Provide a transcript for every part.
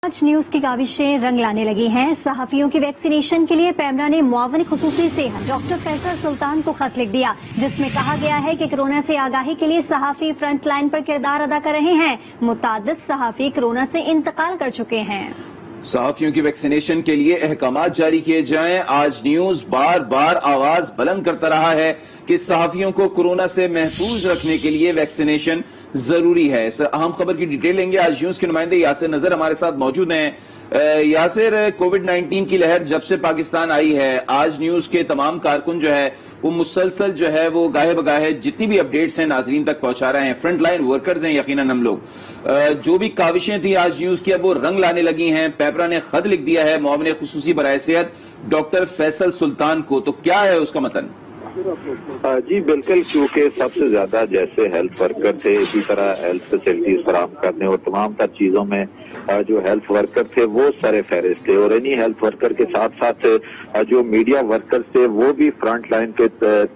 आज न्यूज की काविशें रंग लाने लगी हैं। सहाफियों की वैक्सीनेशन के लिए पैमरा ने मुआविन खुसूसी से डॉक्टर फैसल सुल्तान को खत लिख दिया, जिसमें कहा गया है कि कोरोना से आगाही के लिए सहाफी फ्रंट लाइन पर किरदार अदा कर रहे हैं। मुतादिद सहाफी कोरोना से इंतकाल कर चुके हैं। सहाफियों की वैक्सीनेशन के लिए अहकामात जारी किए जाएं। आज न्यूज बार बार आवाज बुलंद करता रहा है कि सहाफियों को कोरोना से महफूज रखने के लिए वैक्सीनेशन जरूरी है। इस अहम खबर की डिटेल लेंगे। आज न्यूज के नुमाइंदे यासिर नजर हमारे साथ मौजूद हैं। यासिर, कोविड-19 की लहर जब से पाकिस्तान आई है, आज न्यूज के तमाम कारकुन जो है वो मुसलसल जो है वो गाहे बगाहे जितनी भी अपडेट्स हैं नाजरीन तक पहुंचा रहे हैं। फ्रंट लाइन वर्कर्स हैं यकीनन हम लोग। जो भी काविशें थी आज न्यूज की अब वो रंग लाने लगी हैं। पैपरा ने खत लिख दिया है मुआविन खुसूसी बराए सेहत डॉक्टर फैसल सुल्तान को, तो क्या है उसका मतलब? जी बिल्कुल, क्योंकि सबसे ज्यादा जैसे हेल्थ वर्कर थे इसी तरह हेल्थ फैसिलिटीज फराहम करने और तमाम तर चीजों में जो हेल्थ वर्कर थे वो सरे फहरिस्त थे, और इन्हीं हेल्थ वर्कर के साथ साथ जो मीडिया वर्कर्स थे वो भी फ्रंट लाइन के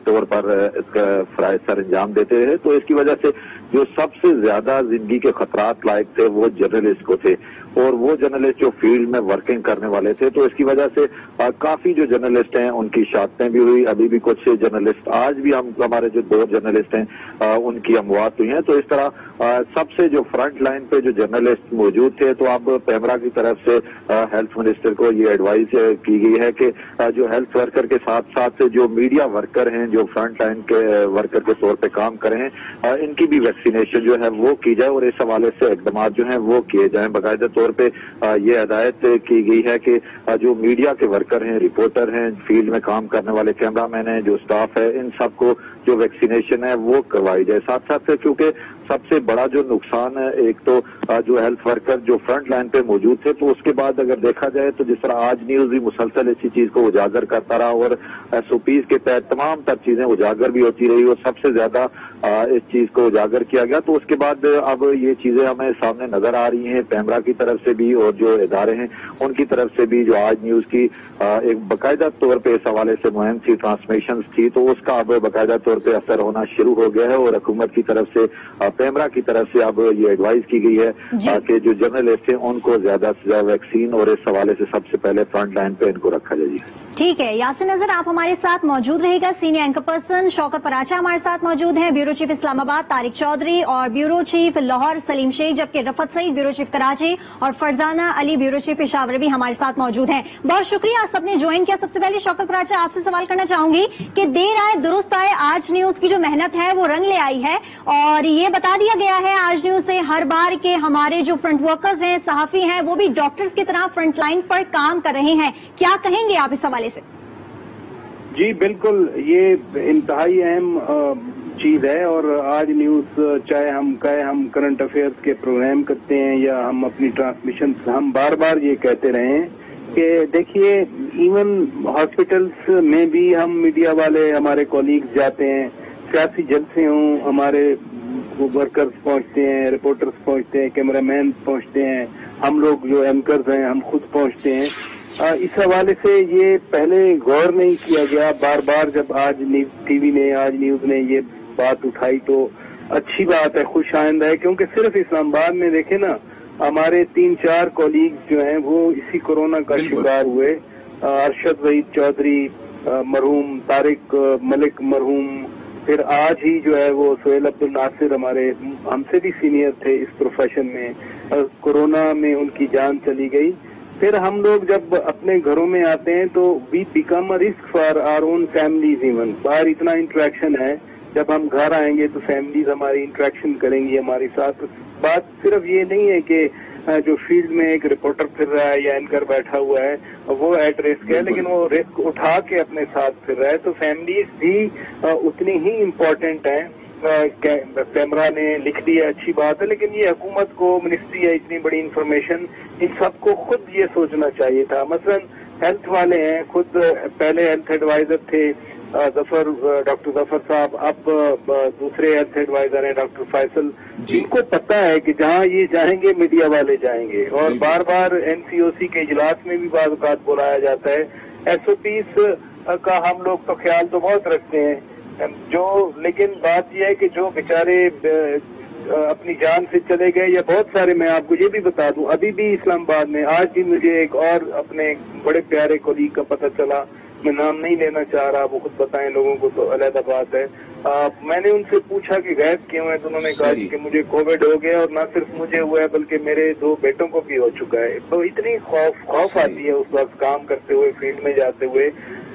तौर पर इसका फराइज सर अंजाम देते थे। तो इसकी वजह से जो सबसे ज्यादा जिंदगी के खतरात लायक थे वो जर्नलिस्ट को थे, और वो जर्नलिस्ट जो फील्ड में वर्किंग करने वाले थे। तो इसकी वजह से काफी जो जर्नलिस्ट हैं उनकी शहादतें भी हुई। अभी भी कुछ जर्नलिस्ट, आज भी हमारे जो 2 जर्नलिस्ट हैं उनकी अमवात हुई हैं। तो इस तरह सबसे जो फ्रंट लाइन पे जो जर्नलिस्ट मौजूद थे, तो अब पैमरा की तरफ से हेल्थ मिनिस्टर को ये एडवाइस की गई है कि जो हेल्थ वर्कर के साथ साथ जो मीडिया वर्कर हैं जो फ्रंट लाइन के वर्कर के तौर पे काम कर रहे हैं, इनकी भी वैक्सीनेशन जो है वो की जाए, और इस हवाले से इकदाम जो है वो किए जाएं। बाकायदा तौर पे ये हदायत की गई है कि जो मीडिया के वर्कर हैं, रिपोर्टर हैं, फील्ड में काम करने वाले कैमरामैन हैं, जो स्टाफ है, इन सबको जो वैक्सीनेशन है वो करवाई जाए। साथ साथ क्योंकि सबसे बड़ा जो नुकसान है, एक तो जो हेल्थ वर्कर जो फ्रंट लाइन पे मौजूद थे, तो उसके बाद अगर देखा जाए तो जिस तरह आज न्यूज भी मुसलसल इसी चीज को उजागर करता रहा और SOPs के तहत तमाम तर चीजें उजागर भी होती रही, और सबसे ज्यादा इस चीज को उजागर किया गया। तो उसके बाद अब ये चीजें हमें सामने नजर आ रही हैं पैमरा की तरफ से भी और जो इदारे हैं उनकी तरफ से भी। जो आज न्यूज की एक बाकायदा तौर पे इस हवाले से मुहिम सी ट्रांसमिशन थी, तो उसका अब बाकायदा तौर पे असर होना शुरू हो गया है, और हुकूमत की तरफ से पैमरा की तरफ से अब ये एडवाइस की गई है कि जो जर्नलिस्ट हैं उनको ज्यादा से ज्यादा वैक्सीन, और इस हवाले से सबसे पहले फ्रंट लाइन पे इनको रखा जाए। ठीक है यासिर नजर, आप हमारे साथ मौजूद रहेगा। Senior anchor person Shaukat Paracha हमारे साथ मौजूद हैं, ब्यूरो चीफ इस्लामाबाद तारिक चौधरी और ब्यूरो चीफ लाहौर सलीम शेख, जबकि रफत सईद ब्यूरो चीफ कराची और फरजाना अली ब्यूरो चीफ पेशावर भी हमारे साथ मौजूद हैं। बहुत शुक्रिया सबने ज्वाइन किया। सबसे पहले शौकत पराचा आपसे सवाल करना चाहूंगी कि देर आए दुरुस्त आए, आज न्यूज की जो मेहनत है वो रंग ले आई है, और ये बता दिया गया है आज न्यूज से हर बार के हमारे जो फ्रंट वर्कर्स हैं, सहाफी हैं, वो भी डॉक्टर्स की तरह फ्रंट लाइन पर काम कर रहे हैं। क्या कहेंगे आप इस हवाले से? जी बिल्कुल, ये इंतहाई अहम चीज है, और आज न्यूज चाहे हम करंट अफेयर्स के प्रोग्राम करते हैं या हम अपनी ट्रांसमिशन, हम बार बार ये कहते रहे हैं कि देखिए इवन हॉस्पिटल्स में भी हम मीडिया वाले हमारे कॉलीग्स जाते हैं, सियासी जलसे हों हमारे वर्कर्स पहुंचते हैं, रिपोर्टर्स पहुंचते हैं, कैमरामैन पहुंचते हैं, हम लोग जो एंकर्स हैं हम खुद पहुंचते हैं। इस हवाले से ये पहले गौर नहीं किया गया। बार बार जब आज टीवी ने, आज न्यूज ने ये बात उठाई तो अच्छी बात है, खुश आइंद है, क्योंकि सिर्फ इस्लामाबाद में देखे ना हमारे 3-4 कॉलीग्स जो हैं वो इसी कोरोना का शिकार हुए। अरशद वहीद चौधरी मरहूम, तारिक मलिक मरहूम, फिर आज ही जो है वो सोहेल अब्दुल नासिर हमारे हमसे भी सीनियर थे इस प्रोफेशन में, कोरोना में उनकी जान चली गई। फिर हम लोग जब अपने घरों में आते हैं तो we become a risk for our own families. Even बाहर इतना इंटरेक्शन है, जब हम घर आएंगे तो फैमिलीज हमारी इंटरेक्शन करेंगी हमारे साथ। बात सिर्फ ये नहीं है कि जो फील्ड में एक रिपोर्टर फिर रहा है या एंकर बैठा हुआ है वो एट रिस्क है, लेकिन वो रिस्क उठा के अपने साथ फिर रहा है। तो फैमिलीज भी उतनी ही इम्पोर्टेंट है। कैमरा ने लिख दिया, अच्छी बात है, लेकिन ये हुकूमत को, मिनिस्ट्री है, इतनी बड़ी इंफॉर्मेशन, इन सबको खुद ये सोचना चाहिए था। मसलन हेल्थ वाले हैं, खुद पहले हेल्थ एडवाइजर थे डॉक्टर जफर साहब, अब दूसरे हेल्थ एडवाइजर हैं डॉक्टर फैसल। इनको पता है कि जहाँ ये जाएंगे मीडिया वाले जाएंगे, और बार बार NCOC के इजलास में भी बात बुलाया जाता है। SOPs का हम लोग तो ख्याल तो बहुत रखते हैं, लेकिन बात यह है कि जो बेचारे अपनी जान से चले गए, या बहुत सारे, मैं आपको ये भी बता दूं, अभी भी इस्लामाबाद में आज भी मुझे एक और अपने बड़े प्यारे कोलीग का पता चला, मैं नाम नहीं लेना चाह रहा, वो खुद बताएं लोगों को तो अलग बात है। मैंने उनसे पूछा कि गायब क्यों है, तो उन्होंने कहा कि मुझे कोविड हो गया, और ना सिर्फ मुझे हुआ है बल्कि मेरे 2 बेटों को भी हो चुका है। तो इतनी खौफ आती है उस वक्त काम करते हुए, फील्ड में जाते हुए।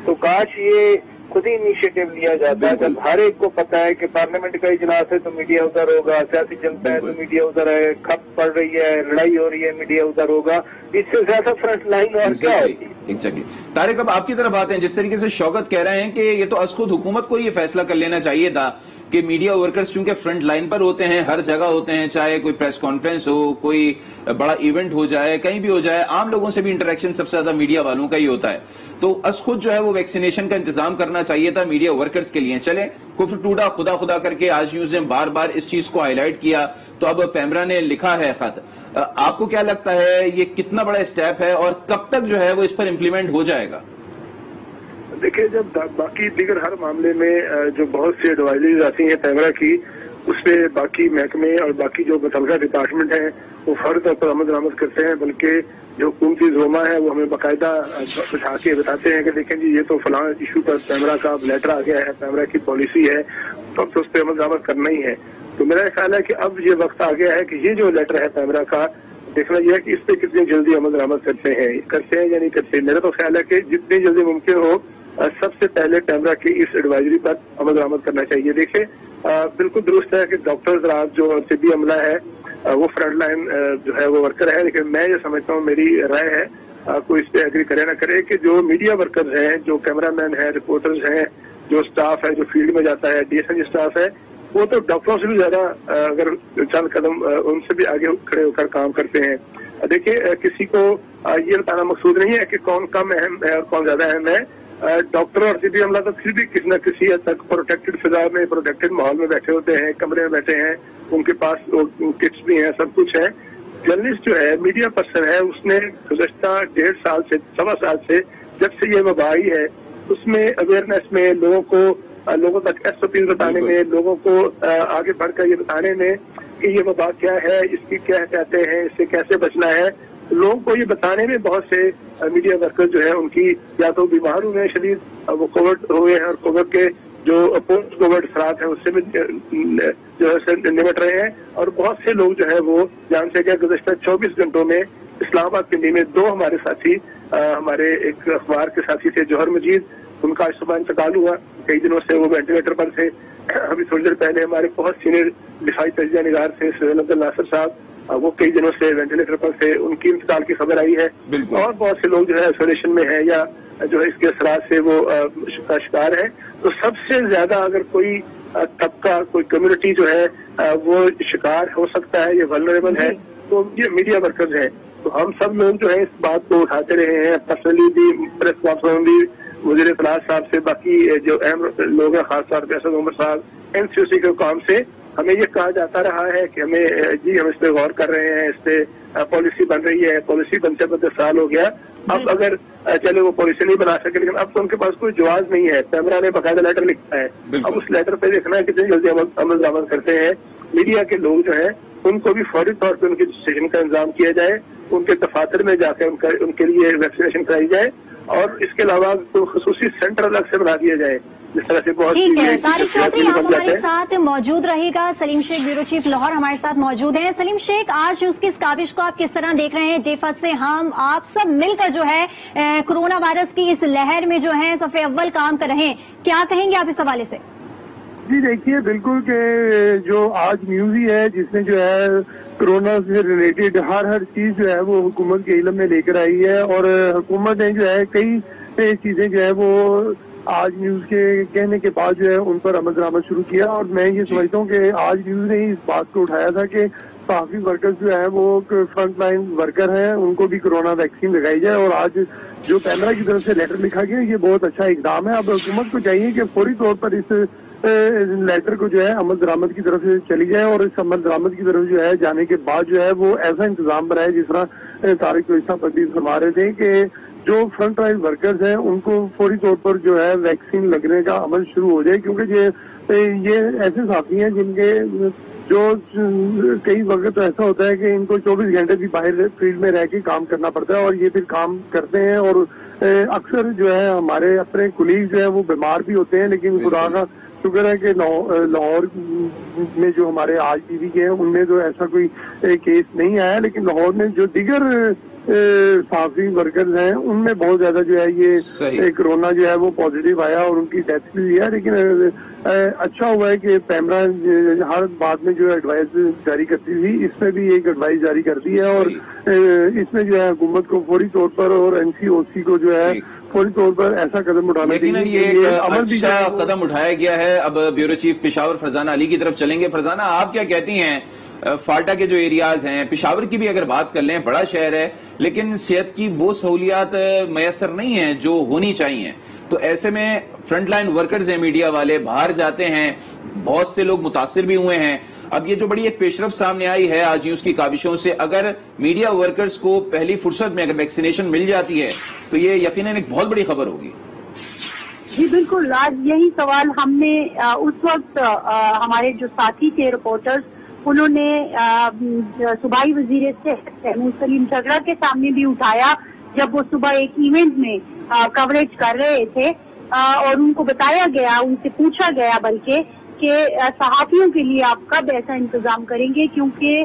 तो काश ये खुद ही इनिशिएटिव लिया जाता है। जब हर एक को पता है कि पार्लियामेंट का इजलास है तो मीडिया उधर होगा, सियासी चलता है तो मीडिया उधर है, खप पड़ रही है, लड़ाई हो रही है, मीडिया उधर होगा, इससे ज्यादा फ्रंट लाइन और क्या होगी। एग्जैक्टली। तारिक, अब आपकी तरफ आते हैं। जिस तरीके से शौकत कह रहे हैं कि ये तो खुद हुकूमत को ये फैसला कर लेना चाहिए था कि मीडिया वर्कर्स चूंकि फ्रंट लाइन पर होते हैं, हर जगह होते हैं, चाहे कोई प्रेस कॉन्फ्रेंस हो, कोई बड़ा इवेंट हो जाए, कहीं भी हो जाए, आम लोगों से भी इंटरेक्शन सबसे ज्यादा मीडिया वालों का ही होता है। तो खुद जो है वो वैक्सीनेशन का इंतजाम करना चाहिए था मीडिया वर्कर्स के लिए। चले, कुफ्र टूटा खुदा खुदा करके आज न्यूज ने बार बार इस चीज को हाईलाइट किया, तो अब पैमरा ने लिखा है खत। आपको क्या लगता है ये कितना बड़ा स्टेप है और कब तक जो है वो इस पर इम्प्लीमेंट हो जाएगा? देखिए, जब बाकी दीगर हर मामले में जो बहुत सी एडवाइजरीज आती हैं पैमरा की, उसपे बाकी महकमे और बाकी जो मुतलका डिपार्टमेंट हैं वो फौरी तौर पर अमल दरामद करते हैं, बल्कि जो हुकूमती जोमा है वो हमें बाकायदा बिठा के बताते हैं कि देखें जी ये तो फलां इशू पर पैमरा का लेटर आ गया है, पैमरा की पॉलिसी है, तो अब तो उस पर अमल दरामद करना ही है। तो मेरा ख्याल है कि अब ये वक्त आ गया है कि ये जो लेटर है पैमरा का, देखना यह है कि इस पे कितनी जल्दी अमल दरामद करते हैं या नहीं करते। मेरा तो ख्याल है कि जितनी जल्दी मुमकिन हो सबसे पहले पैमरा की इस एडवाइजरी पर अमल दरामद करना चाहिए। देखिए, बिल्कुल दुरुस्त है कि डॉक्टर्स राज जो तिब्बी अमला है वो फ्रंट लाइन जो है वो वर्कर है, लेकिन मैं ये समझता हूँ, मेरी राय है, कोई इस पे एग्री करे ना करे, कि जो मीडिया वर्कर्स हैं, जो कैमरामैन है, रिपोर्टर्स हैं, जो स्टाफ है जो फील्ड में जाता है, डीएसएन स्टाफ है, वो तो डॉक्टरों से भी ज्यादा अगर चंद कदम उनसे भी आगे खड़े होकर काम करते हैं। देखिए, किसी को ये बताना मकसूद नहीं है कि कौन कम अहम है और कौन ज्यादा अहम है। डॉक्टर और तिब्बी अमला तो फिर भी किसी न किसी हद तक प्रोटेक्टेड फिजा में, प्रोटेक्टेड माहौल में बैठे होते हैं, कमरे में बैठे हैं, उनके पास किट्स भी हैं, सब कुछ है। जर्नलिस्ट जो है, मीडिया पर्सन है, उसने गुज़श्ता 1.5 साल से 1.25 साल से जब से ये वबा आई है, उसमें अवेयरनेस में लोगों तक एसओपी बताने में, लोगों को आगे बढ़कर ये बताने में कि ये वबा क्या है, इसकी क्या कहते हैं, इससे कैसे बचना है, लोगों को ये बताने में बहुत से मीडिया वर्कर जो है उनकी या तो बीमार हुए हैं शदीद, वो कोविड हुए हैं, और कोविड के जो पोस्ट कोविड असरात है उससे भी जो है निपट रहे हैं, और बहुत से लोग जो है वो जान से क्या गुज़श्ता 24 घंटों में इस्लामाबाद पिंडी में 2 हमारे साथी, हमारे एक अखबार के साथी थे जोहर मजीद, उनका आज सुबह इंतकाल हुआ। कई दिनों से वो वेंटिलेटर पर थे। अभी थोड़ी देर पहले हमारे बहुत सीनियर दिफाई तजिया निगार थे सुहेल अब्दुल नासिर साहब, वो कई दिनों से वेंटिलेटर पर थे, उनकी इंतकाल की खबर आई है। और बहुत से लोग जो है आइसोलेशन में है या जो है इसके असरात से वो शिकार है। तो सबसे ज्यादा अगर कोई तबका, कोई कम्युनिटी जो है वो शिकार हो सकता है, ये वल्नरेबल है, तो ये मीडिया वर्कर्स हैं। तो हम सब लोग जो है इस बात को उठाते रहे हैं, पर्सनली भी, प्रेस कॉन्फ्रेंस भी, वज़ीर इत्तलात साहब से, बाकी जो अहम लोग हैं, खासतौर पर असद उमर साहब, एनसीओसी के काम से हमें ये कहा जाता रहा है कि हम इस पे गौर कर रहे हैं, इस पे पॉलिसी बन रही है, पॉलिसी बनते 15 साल हो गया। अब अगर चले वो पॉलिसी नहीं बना सके, लेकिन अब तो उनके पास कोई जवाब नहीं है। पैमरा ने बाकायदा लेटर लिखा है, अब उस लेटर पे देखना है कितनी जल्दी अमल दरामद करते हैं। मीडिया के लोग जो है उनको भी फौरी तौर पर उनके रजिस्ट्रेशन का इंतजाम किया जाए, उनके दफातर में जाकर उनके लिए वैक्सीनेशन कराई जाए, और इसके अलावा तो खसूसी सेंटर अलग से बना दिया जाए, जिस तरह से बहुत ठीक है। तारिक चौधरी आप हमारे साथ मौजूद रहेगा। सलीम शेख ब्यूरो चीफ लाहौर हमारे साथ मौजूद हैं। सलीम शेख, आज उसकी इस काविश को आप किस तरह देख रहे हैं? डेफत से हम आप सब मिलकर जो है कोरोना वायरस की इस लहर में जो है सफ़े अव्वल काम कर रहे हैं, क्या कहेंगे आप इस हवाले से? जी देखिए, बिल्कुल के जो आज न्यूज ही है जिसने जो है कोरोना से रिलेटेड हर चीज जो है वो हुकूमत के इल्म में लेकर आई है, और हुकूमत ने जो है कई चीजें जो है वो आज न्यूज के कहने के बाद जो है उन पर अमल दरामद शुरू किया। और मैं ये समझता हूँ कि आज न्यूज ने इस बात को उठाया था कि सहाफी वर्कर्स जो है वो फ्रंट लाइन वर्कर हैं, उनको भी कोरोना वैक्सीन लगाई जाए। और आज जो पैमरा की तरफ से लेटर लिखा गया, ये बहुत अच्छा इकदाम है। अब हुकूमत को चाहिए कि फौरी तौर पर इस लेटर को जो है अमल दरामद की तरफ से चली जाए, और इस अमल दरामद की तरफ जो है जाने के बाद जो है वो ऐसा इंतजाम बनाए जिस तरह तारिक पदीर फरमा रहे थे कि जो फ्रंट लाइन वर्कर्स हैं उनको फौरी तौर पर जो है वैक्सीन लगने का अमल शुरू हो जाए, क्योंकि ये ऐसे साथी हैं जिनके جو کئی وقت تو ایسا ہوتا ہے کہ ان کو 24 گھنٹے بھی باہر فیلڈ میں رہ کے کام کرنا پڑتا ہے، اور یہ پھر کام کرتے ہیں، اور اکثر جو ہے ہمارے اپنے کولیگ جو ہے وہ بیمار بھی ہوتے ہیں، لیکن خدا کا شکر ہے کہ لاہور میں جو ہمارے آج ٹی وی کے ہیں ان میں تو ایسا کوئی کیس نہیں آیا، لیکن لاہور میں جو دیگر صحافی ورکرز ہیں ان میں بہت زیادہ جو ہے یہ کرونا جو ہے وہ پازیٹیو آیا اور ان کی ڈیتھ بھی ہوئی ہے۔ لیکن اچھا ہوا ہے کہ پیمرا ہر بات میں جو ایڈوائز جاری کرتی تھی، اس میں بھی ایک ایڈوائز جاری کر دی ہے، اور اس میں جو ہے حکومت کو فوری طور پر اور NCOC کو جو ہے فوری طور پر ایسا قدم اٹھانا چاہیے۔ یہ اچھا قدم اٹھایا گیا ہے۔ اب بیورو چیف پشاور فرزانہ علی کی طرف چلیں گے۔ فرزانہ، آپ کیا کہتی ہیں؟ فاٹا کے جو ایریاز ہیں، پشاور کی بھی اگر بات کر لیں، بڑا شہر ہے لیکن صحت کی وہ سہولیات میسر نہیں ہیں جو ہونی چاہیے، تو ایسے میں فرنٹ لائن ورکرز ہیں، میڈیا والے باہر جاتے ہیں، بہت سے لوگ متاثر بھی ہوئے ہیں۔ اب یہ جو بڑی ایک پیش رفت سامنے آئی ہے آج نیوز کی کاوشوں سے، اگر میڈیا ورکرز کو پہلی فرصت میں اگر ویکسینیشن مل جاتی ہے تو یہ یقیناً ایک بہت بڑی خبر ہوگی۔ جی بالکل، آج یہی سوال ہم نے اس وقت ہمارے جو ساتھی تھے رپورٹرز، انہوں نے صوبائی وزیر صحت سلیم شیخ کے سامنے بھی اٹھایا جب وہ صبح ایک ایونٹ میں کوریج کر رہے تھے، اور ان کو بتایا گیا، ان سے پوچھا گیا بلکہ کہ صحافیوں کے لیے آپ کب ایسا انتظام کریں گے، کیونکہ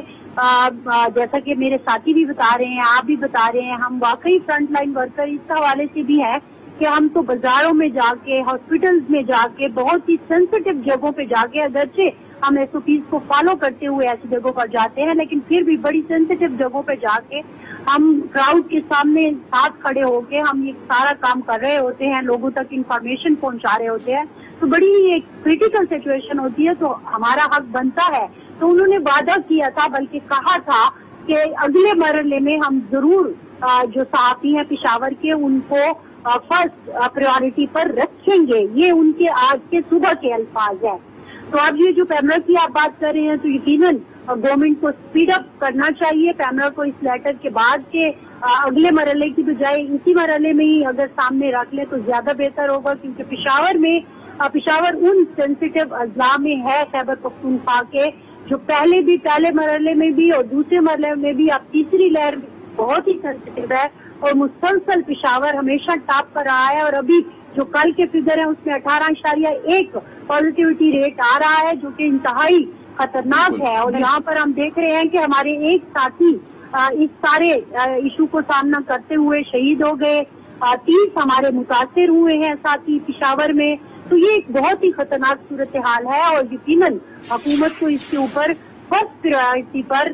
جیسا کہ میرے ساتھی بھی بتا رہے ہیں، آپ بھی بتا رہے ہیں، ہم واقعی فرنٹ لائن ورکر اس حوالے سے بھی ہے کہ ہم تو بازاروں میں جا کے، ہاسپٹلز میں جا کے، بہت ہی سینسیٹیو جگہوں پہ جا کے، اگرچہ ہم SOPs کو فالو کرتے ہوئے ایسی جگہوں پر جاتے ہیں، لیکن پھر بھی بڑی سینسیٹیو جگہوں پہ جا کے ہم کراؤڈ کے سامنے ساتھ کھڑے ہو کے ہم یہ سارا کام کر رہے ہوتے ہیں، لوگوں تک انفارمیشن پہنچا رہے ہوتے ہیں، تو بڑی ایک کریٹیکل سچویشن ہوتی ہے، تو ہمارا حق بنتا ہے۔ تو انہوں نے وعدہ کیا تھا، بلکہ کہا تھا کہ اگلے مرحلے میں ہم ضرور جو صحافی ہیں پشاور کے ان کو فرسٹ پریورٹی پر رکھیں گے، یہ ان کے آج کے صبح کے الفاظ ہیں۔ تو اب یہ جو پیمرا کی آپ بات کر رہے ہیں، تو یقیناً گورنمنٹ کو اسپیڈ اپ کرنا چاہیے پیمرا کو اس لیٹر کے بعد کے اگلے مرحلے کی بجائے اسی مرحلے میں ہی اگر سامنے رکھ لیں تو زیادہ بہتر ہوگا، کیونکہ پشاور ان سینسیٹیو اضلاع میں ہے خیبر پختونخوا کے، جو پہلے مرحلے میں بھی اور دوسرے مرحلے میں بھی، اب تیسری لہر بہت ہی سینسیٹیو ہے، اور مسلسل پشاور ہمیشہ ٹاپ پر رہا ہے، اور ابھی جو کل کے فگر ہیں اس میں 18.1 پازیٹیوٹی ریٹ آ رہا ہے، جو کہ انتہائی خطرناک ہے، اور یہاں پر ہم دیکھ رہے ہیں کہ ہمارے ایک ساتھی اس سارے ایشو کو سامنا کرتے ہوئے شہید ہو گئے، 30 ہمارے متاثر ہوئے ہیں ساتھی پشاور میں، تو یہ ایک بہت ہی خطرناک صورتحال ہے، اور یقیناً حکومت کو اس کے اوپر فرسٹ پریورٹی پر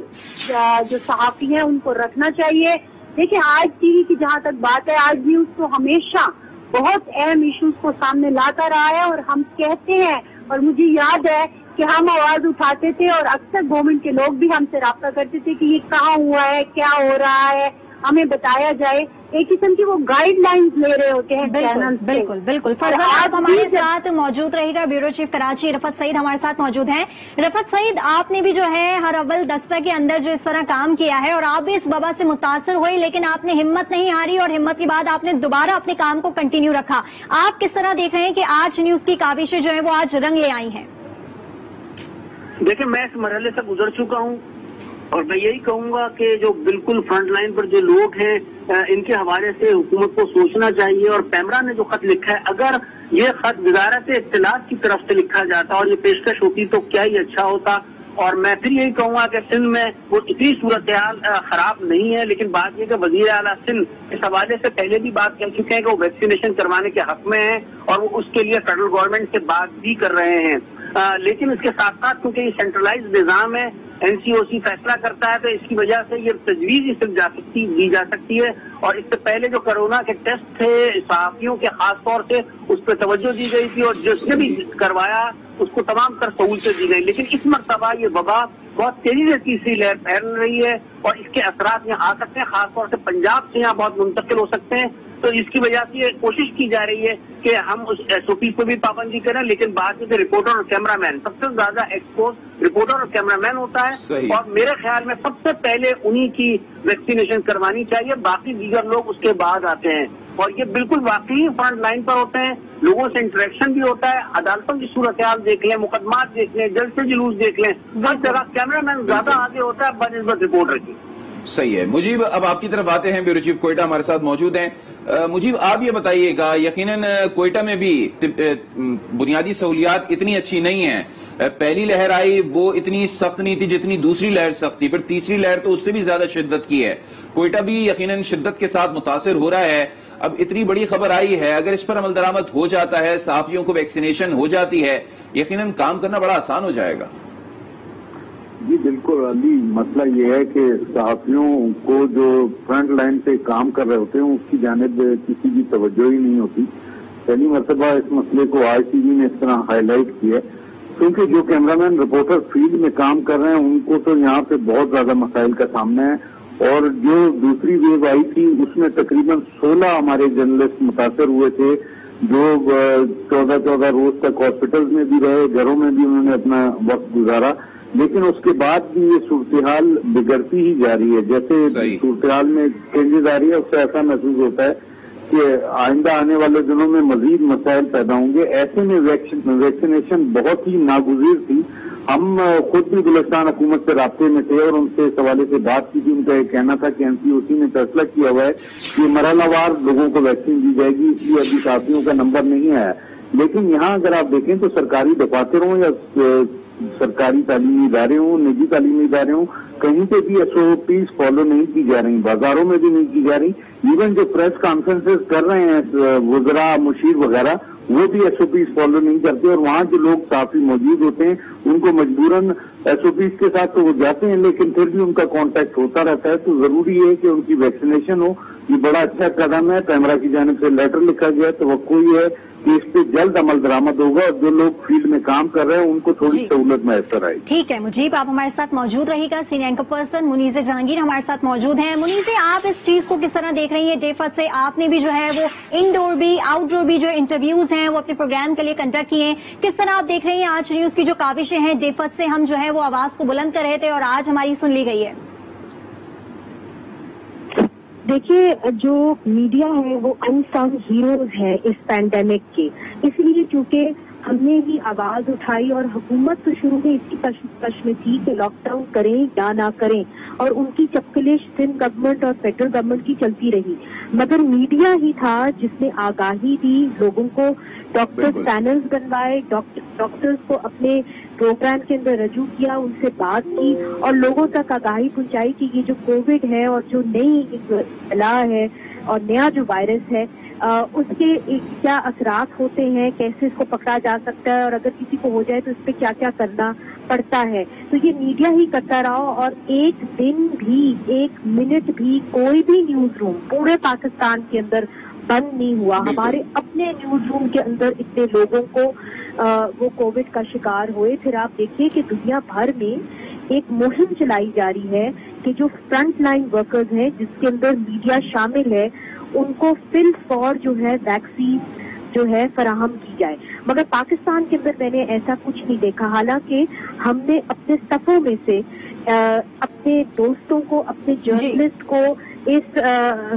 جو صحافی ہیں ان کو رکھنا چاہیے۔ دیکھیں، آج ٹی وی کی جہاں تک بات ہے، آج نیوز تو ہمیشہ بہت اہم ایشوز کو سامنے لاتا رہا ہے، اور ہم کہتے ہیں، اور مجھے یاد ہے کہ ہم آواز اٹھاتے تھے اور اکثر گورنمنٹ کے لوگ بھی ہم سے رابطہ کرتے تھے کہ یہ کہاں ہوا ہے، کیا ہو رہا ہے، ہمیں بتایا جائے۔ ایک قسم کی وہ گائیڈ لائنز لے رہے ہوتے ہیں چینل سے۔ بالکل فرزانہ، آپ ہمارے ساتھ موجود رہے گا۔ بیورو چیف کراچی رفعت سعید ہمارے ساتھ موجود ہیں۔ رفعت سعید، آپ نے بھی جو ہے ہر اول دستہ کے اندر جو اس طرح کام کیا ہے، اور آپ بھی اس وبا سے متاثر ہوئے، لیکن آپ نے ہمت نہیں ہاری، اور ہمت کے بعد آپ نے دوبارہ اپنے کام کو کنٹینیو رکھا۔ آپ کس طرح دیکھ رہے ہیں کہ آج نیوز کی کاوشیں جو ہیں وہ آج رنگ لے آئی ہیں؟ دیکھیں، میں اس مرحلے سے گزر چکا ہوں، اور میں یہی کہوں گا کہ جو بالکل فرنٹ لائن پر جو لوگ ہیں ان کے حوالے سے حکومت کو سوچنا چاہیے، اور پیمرا نے جو خط لکھا ہے، اگر یہ خط وزارت اطلاعات کی طرف سے لکھا جاتا اور یہ پیشکش ہوتی تو کیا ہی اچھا ہوتا۔ اور میں پھر یہی کہوں گا کہ سندھ میں وہ اتنی صورتحال خراب نہیں ہے، لیکن بات یہ کہ وزیر اعلیٰ سندھ اس حوالے سے پہلے بھی بات کر چکے ہیں کہ وہ ویکسینیشن کروانے کے حق میں ہیں، اور وہ اس کے لیے فیڈرل گورنمنٹ سے بات بھی کر رہے ہیں، لیکن اس کے ساتھ ساتھ کیونکہ یہ سینٹرلائزڈ نظام ہے، NCOC فیصلہ کرتا ہے، تو اس کی وجہ سے یہ تجویز اس تک دی جا سکتی ہے، اور اس سے پہلے جو کرونا کے ٹیسٹ تھے صحافیوں کے خاص طور سے اس پہ توجہ دی گئی تھی، اور جس نے بھی کروایا اس کو تمام تر سہولتیں دی گئی، لیکن اس مرتبہ یہ وبا بہت تیزی سے تیسری لہر پھیل رہی ہے، اور اس کے اثرات یہاں آ سکتے ہیں، خاص طور سے پنجاب سے یہاں بہت منتقل ہو سکتے ہیں. تو اس کی وجہ سے یہ کوشش کی جا رہی ہے کہ ہم اس ایس او پی پہ بھی پابندی کریں، لیکن بعد میں رپورٹر اور کیمرہ مین سب سے زیادہ ایکسپوز رپورٹر اور کیمرہ مین ہوتا ہے. اور میرے خیال میں سب سے پہلے انہی کی ویکسینیشن کروانی چاہیے، باقی دیگر لوگ اس کے بعد آتے ہیں. اور یہ بالکل واقعی فرنٹ لائن پر ہوتے ہیں، لوگوں سے انٹریکشن بھی ہوتا ہے. عدالتوں کی صورتحال دیکھ لیں، مقدمات دیکھ لیں، جلسے جلوس دیکھ لیں، ہر جگہ کیمرہ مین زیادہ آگے ہوتا ہے بنسبت رپورٹر کی. صحیح ہے. مجیب، اب آپ کی طرف آتے ہیں. بیورو چیف کوئٹہ ہمارے ساتھ موجود ہیں. مجیب، آپ یہ بتائیے گا، یقیناً کوئٹہ میں بھی بنیادی سہولیات اتنی اچھی نہیں ہیں. پہلی لہر آئی وہ اتنی سخت نہیں تھی جتنی دوسری لہر سخت تھی، پھر تیسری لہر تو اس سے بھی زیادہ شدت کی ہے. کوئٹہ بھی یقیناً شدت کے ساتھ متاثر ہو رہا ہے. اب اتنی بڑی خبر آئی ہے، اگر اس پر عمل درآمد ہو جاتا ہے، صحافیوں کو ویکسینیشن ہو جاتی ہے، یقیناً کام کرنا بڑا آسان ہو جائے گا. جی بالکل علی، مسئلہ یہ ہے کہ صحافیوں کو جو فرنٹ لائن پہ کام کر رہے ہوتے ہیں اس کی جانب کسی کی توجہ ہی نہیں ہوتی. پہلی مرتبہ اس مسئلے کو آئی سی بی نے اس طرح ہائی لائٹ کیا ہے، کیونکہ جو کیمرہ مین رپورٹر فیلڈ میں کام کر رہے ہیں ان کو تو یہاں پہ بہت زیادہ مسائل کا سامنا ہے. اور جو دوسری ویو آئی تھی اس میں تقریباً 16 ہمارے جرنلسٹ متاثر ہوئے تھے، جو 14 روز تک ہاسپٹل میں بھی رہے، گھروں میں بھی انہوں نے اپنا وقت گزارا. لیکن اس کے بعد بھی یہ صورتحال بگڑتی ہی جا رہی ہے. جیسے صورتحال میں چینجز آ رہی ہے، اس سے ایسا محسوس ہوتا ہے کہ آئندہ آنے والے دنوں میں مزید مسائل پیدا ہوں گے. ایسے میں ویکسینیشن بہت ہی ناگزیر تھی. ہم خود بھی بلوچستان حکومت سے رابطے میں تھے اور ان سے اس حوالے سے بات کی تھی. ان کا یہ کہنا تھا کہ این سی او سی نے فیصلہ کیا ہوا ہے کہ مرحلہ وار لوگوں کو ویکسین دی جائے گی، اس لیے ابھی صحافیوں کا نمبر نہیں آیا. لیکن یہاں اگر آپ دیکھیں تو سرکاری دفاتر ہوں یا سرکاری تعلیمی ادارے ہوں، نجی تعلیمی ادارے ہوں، کہیں پہ بھی ایس او پیز فالو نہیں کی جا رہی، بازاروں میں بھی نہیں کی جا رہی. ایون جو پریس کانفرنسز کر رہے ہیں وزراء، مشیر وغیرہ، وہ بھی ایس او پیز فالو نہیں کرتے. اور وہاں جو لوگ صحافی موجود ہوتے ہیں ان کو مجبوراً ایس او پیز کے ساتھ تو وہ جاتے ہیں، لیکن پھر بھی ان کا کانٹیکٹ ہوتا رہتا ہے. تو ضروری ہے کہ ان کی ویکسینیشن ہو. یہ بڑا اچھا قدم ہے. پیمرا کی جانب سے لیٹر لکھا گیا، توقع یہ ہے کہ اس پہ جلد عمل درآمد ہوگا اور جو لوگ فیلڈ میں کام کر رہے ہیں ان کو تھوڑی سہولت میسر آئے. ٹھیک ہے مجیب، آپ ہمارے ساتھ موجود رہے گا. Senior anchor person Muneeza Jahangir ہمارے ساتھ موجود ہیں. منیزہ، آپ اس چیز کو کس طرح دیکھ رہی ہیں؟ ڈیفت سے آپ نے بھی جو ہے وہ انڈور بھی آؤٹ ڈور بھی جو انٹرویوز ہیں وہ اپنے پروگرام کے لیے کنڈکٹ کیے ہیں. کس طرح آپ دیکھ رہی ہیں آج نیوز کی جو کاوشیں ہیں؟ ڈیفت سے ہم جو ہے وہ آواز کو بلند کر رہے تھے اور آج ہماری سن لی گئی ہے. دیکھیے، جو میڈیا ہے وہ انسنگ ہیروز ہے اس پینڈیمک کے، اس لیے چونکہ ہم نے ہی آواز اٹھائی اور حکومت تو شروع میں اس کی کشمکش میں تھی کہ لاک ڈاؤن کریں یا نہ کریں، اور ان کی چپکلش سندھ گورنمنٹ اور فیڈرل گورنمنٹ کی چلتی رہی. مگر میڈیا ہی تھا جس نے آگاہی دی، لوگوں کو ڈاکٹر پینلز بنوائے، ڈاکٹرز کو اپنے پروگرام کے اندر رجوع کیا، ان سے بات کی اور لوگوں تک آگاہی پہنچائی کہ یہ جو کووڈ ہے اور جو نئی بلا ہے اور نیا جو وائرس ہے اس کے کیا اثرات ہوتے ہیں، کیسے اس کو پکڑا جا سکتا ہے، اور اگر کسی کو ہو جائے تو اس پہ کیا کیا کرنا پڑتا ہے. تو یہ میڈیا ہی کرتا رہا اور ایک دن بھی، ایک منٹ بھی کوئی بھی نیوز روم پورے پاکستان کے اندر بند نہیں ہوا. ہمارے اپنے نیوز روم کے اندر اتنے لوگوں کو وہ کووڈ کا شکار ہوئے. پھر آپ دیکھیے کہ دنیا بھر میں ایک مہم چلائی جا رہی ہے کہ جو فرنٹ لائن ورکرز ہیں جس کے اندر میڈیا شامل ہے ان کو فی الفور جو ہے ویکسین جو ہے فراہم کی جائے. مگر پاکستان کے اندر میں نے ایسا کچھ نہیں دیکھا، حالانکہ ہم نے اپنے صفوں میں سے اپنے دوستوں کو، اپنے جرنلسٹ کو اس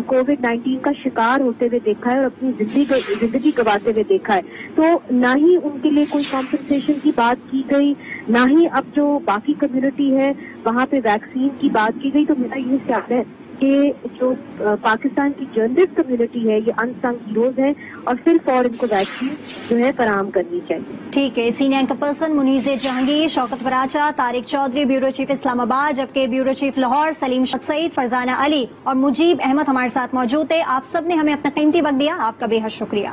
کووڈ 19 کا شکار ہوتے ہوئے دیکھا ہے اور اپنی زندگی گواتے ہوئے دیکھا ہے. تو نہ ہی ان کے لیے کوئی کمپنسیشن کی بات کی گئی، نہ ہی اب جو باقی کمیونٹی ہے وہاں پہ ویکسین کی بات کی گئی. تو میرا یہ خیال ہے کہ جو پاکستان کی جرنلسٹ کمیونٹی ہے یہ انسنگ ہیروز ہیں اور پھر فور ان کو ویکسین جو ہے فراہم کرنی چاہیے. ٹھیک ہے. Senior anchor person Muneeza Jahangir, Shaukat Paracha, Tariq Chaudhry bureau chief Islamabad, جبکہ بیورو چیف لاہور سلیم سعید، فرزانہ علی اور مجیب احمد ہمارے ساتھ موجود تھے. آپ سب نے ہمیں اپنا قیمتی وقت دیا، آپ کا بے حد شکریہ.